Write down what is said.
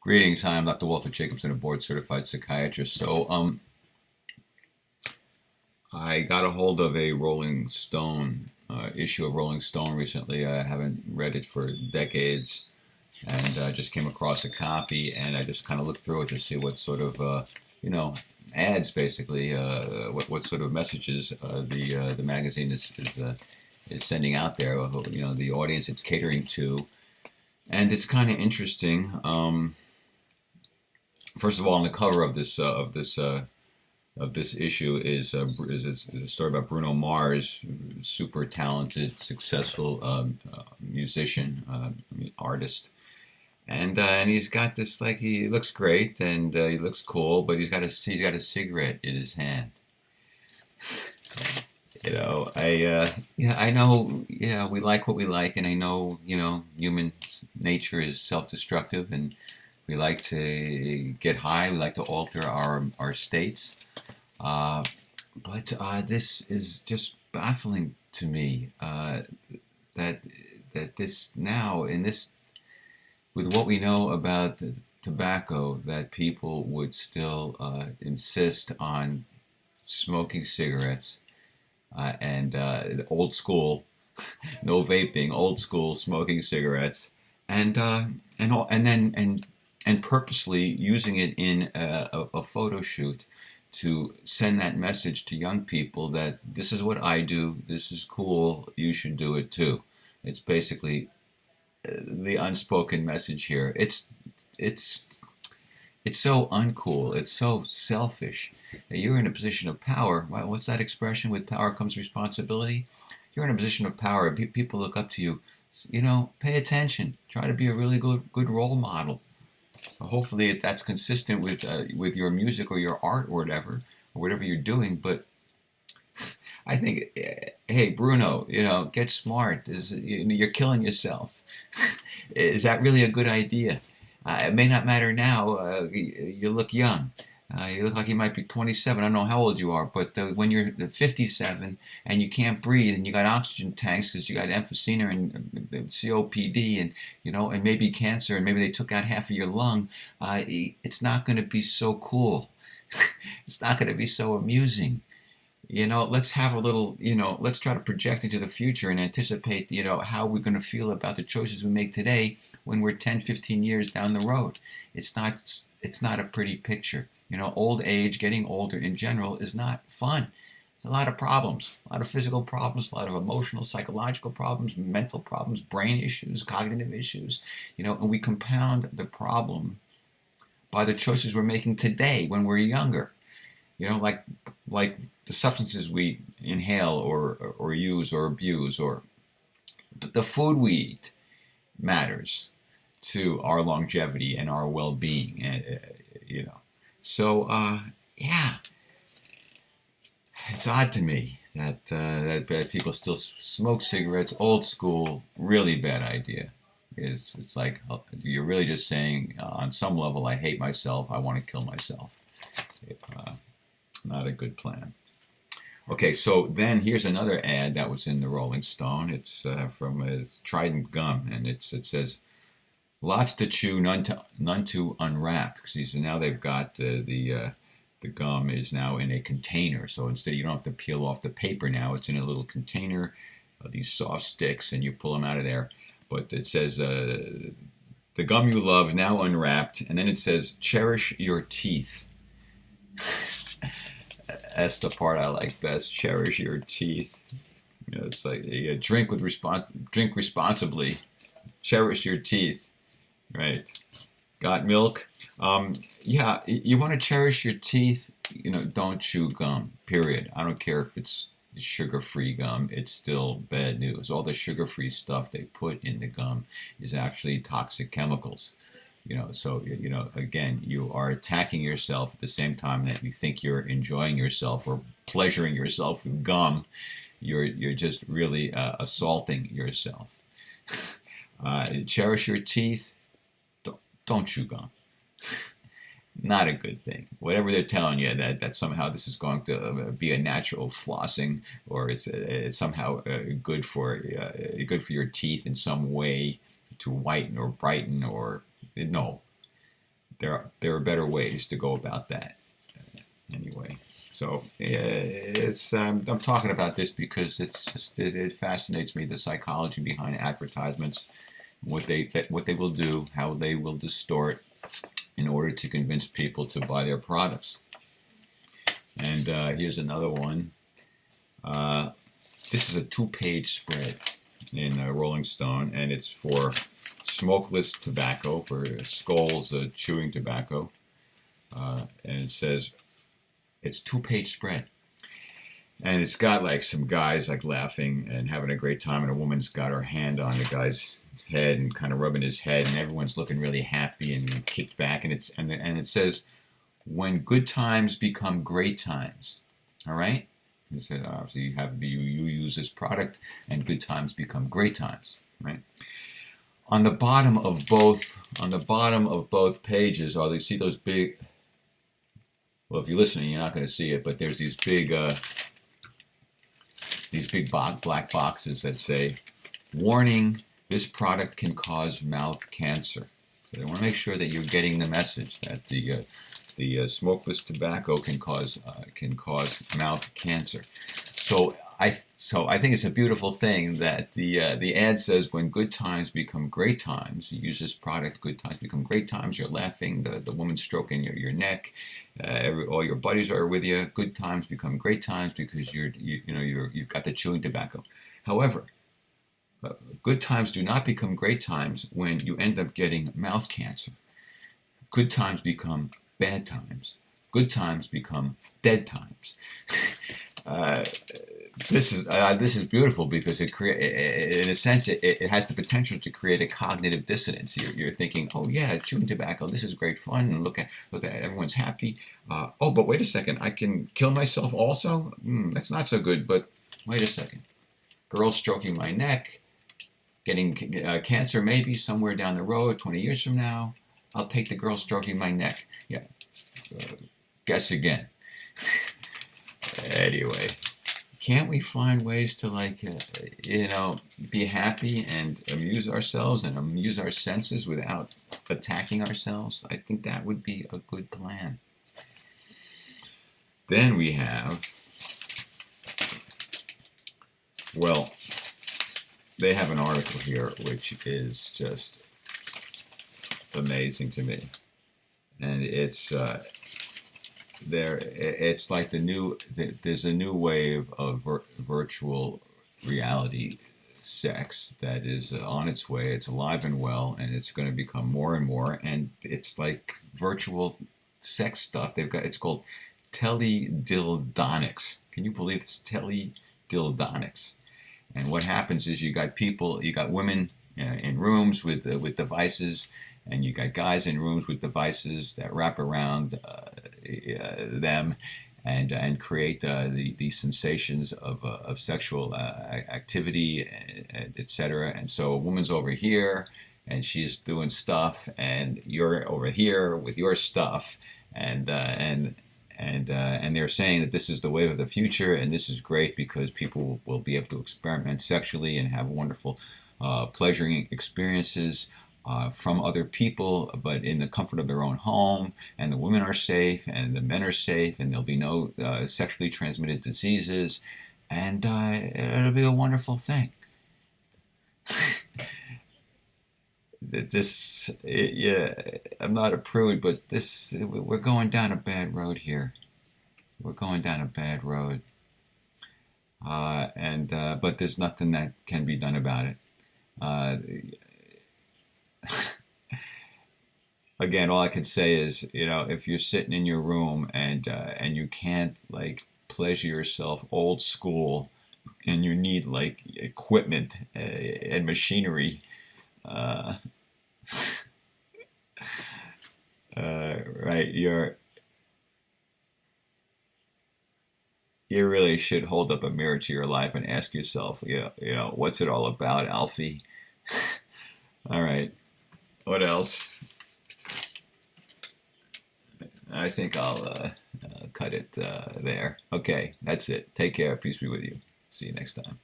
Greetings, hi, I'm Dr. Walter Jacobson, a board-certified psychiatrist. I got a hold of a Rolling Stone issue of Rolling Stone recently. I haven't read it for decades, and I just came across a copy, and I just kind of looked through it to see what sort of, ads basically, what sort of messages the magazine is sending out there. The audience it's catering to, and it's kind of interesting. First of all, on the cover of this issue is a story about Bruno Mars, super talented, successful musician, artist, and he's got this, like, he looks great and he looks cool, but he's got a cigarette in his hand. I know, we like what we like, and I know, human nature is self-destructive, and we like to get high, we like to alter our states. But this is just baffling to me, that this now, in this, with what we know about tobacco, that people would still insist on smoking cigarettes, and old school, no vaping, old school smoking cigarettes, and purposely using it in a photo shoot to send that message to young people that this is what I do, this is cool, you should do it too. It's basically the unspoken message here. It's so uncool. It's so selfish. You're in a position of power. What's that expression? With power comes responsibility. You're in a position of power. People look up to you. Pay attention. Try to be a really good role model. Hopefully that's consistent with your music or your art or whatever you're doing. But I think, hey, Bruno, get smart. You're killing yourself. Is that really a good idea? It may not matter now. You look young. You look like you might be 27. I don't know how old you are, but when you're 57 and you can't breathe and you got oxygen tanks because you got emphysema and COPD and maybe cancer, and maybe they took out half of your lung, it's not going to be so cool. It's not going to be so amusing. Let's have a little, let's try to project into the future and anticipate, how we're going to feel about the choices we make today when we're 10, 15 years down the road. It's not a pretty picture. Old age, getting older in general, is not fun. There's a lot of problems, a lot of physical problems, a lot of emotional, psychological problems, mental problems, brain issues, cognitive issues, and we compound the problem by the choices we're making today when we're younger. Like the substances we inhale or use or abuse, or the food we eat matters to our longevity and our well-being. So yeah, it's odd to me that people still smoke cigarettes, old school, really bad idea. It's like, you're really just saying, on some level, I hate myself, I want to kill myself. Not a good plan. Okay, so then here's another ad that was in the Rolling Stone. It's it's Trident Gum, and it says, "Lots to chew, none to unwrap." Because now they've got the gum is now in a container. So instead, you don't have to peel off the paper now. It's in a little container, these soft sticks, and you pull them out of there. But it says, "The gum you love now unwrapped," and then it says, "Cherish your teeth." That's the part I like best. Cherish your teeth. It's like, drink responsibly. Cherish your teeth. Right. Got milk? Yeah, you want to cherish your teeth. Don't chew gum. Period. I don't care if it's sugar-free gum. It's still bad news. All the sugar-free stuff they put in the gum is actually toxic chemicals. So again, you are attacking yourself at the same time that you think you're enjoying yourself or pleasuring yourself with gum. You're just really assaulting yourself. Cherish your teeth. Don't chew gum. Not a good thing. Whatever they're telling you, that somehow this is going to be a natural flossing, or it's somehow good for your teeth in some way whiten or brighten or no. There are better ways to go about that. Anyway, so it's I'm talking about this because it fascinates me, the psychology behind advertisements, what they will do, how they will distort in order to convince people to buy their products. And here's another one. This is a 2-page spread in Rolling Stone, and it's for smokeless tobacco, for Skoal's chewing tobacco. And it says, it's 2-page spread. And it's got like some guys like laughing and having a great time, and a woman's got her hand on the guy's head and kind of rubbing his head, and everyone's looking really happy and kicked back. And it says, when good times become great times. All right? It said, obviously you use this product, and good times become great times. Right? On the bottom of both pages, you see those big. Well, if you're listening, you're not going to see it, but there's these big black boxes that say, "Warning: this product can cause mouth cancer." So they want to make sure that you're getting the message that the smokeless tobacco can cause mouth cancer. So I think it's a beautiful thing that the ad says, when good times become great times, you use this product, good times become great times, you're laughing, the woman's stroking your neck, all your buddies are with you, good times become great times because you've got the chewing tobacco. However, good times do not become great times when you end up getting mouth cancer. Good times become bad times. Good times become dead times. This is beautiful because in a sense, it has the potential to create a cognitive dissonance. You're thinking, oh yeah, chewing tobacco, this is great fun, and look at everyone's happy. Oh, but wait a second, I can kill myself also? That's not so good. But wait a second, girl stroking my neck, getting cancer maybe somewhere down the road, 20 years from now. I'll take the girl stroking my neck. Yeah. Guess again. Anyway, can't we find ways to be happy and amuse ourselves and amuse our senses without attacking ourselves? I think that would be a good plan. Then we have, well, they have an article here which is just amazing to me, and it's like there's a new wave of virtual reality sex that is on its way. It's alive and well, and it's going to become more and more. And it's like virtual sex stuff. It's called teledildonics. Can you believe this? Teledildonics. And what happens is you got women in rooms with devices, and you got guys in rooms with devices that wrap around them and create the sensations of sexual activity, etc. And so a woman's over here, and she's doing stuff, and you're over here with your stuff, and they're saying that this is the wave of the future, and this is great because people will be able to experiment sexually and have wonderful pleasuring experiences from other people, but in the comfort of their own home, and the women are safe, and the men are safe, and there'll be no sexually transmitted diseases, and it'll be a wonderful thing. I'm not a prude, but we're going down a bad road here. We're going down a bad road, but there's nothing that can be done about it. Again, all I can say is, if you're sitting in your room and you can't pleasure yourself old school, and you need equipment and machinery, right? You really should hold up a mirror to your life and ask yourself, what's it all about, Alfie? All right. What else? I think I'll cut it there. Okay, that's it. Take care. Peace be with you. See you next time.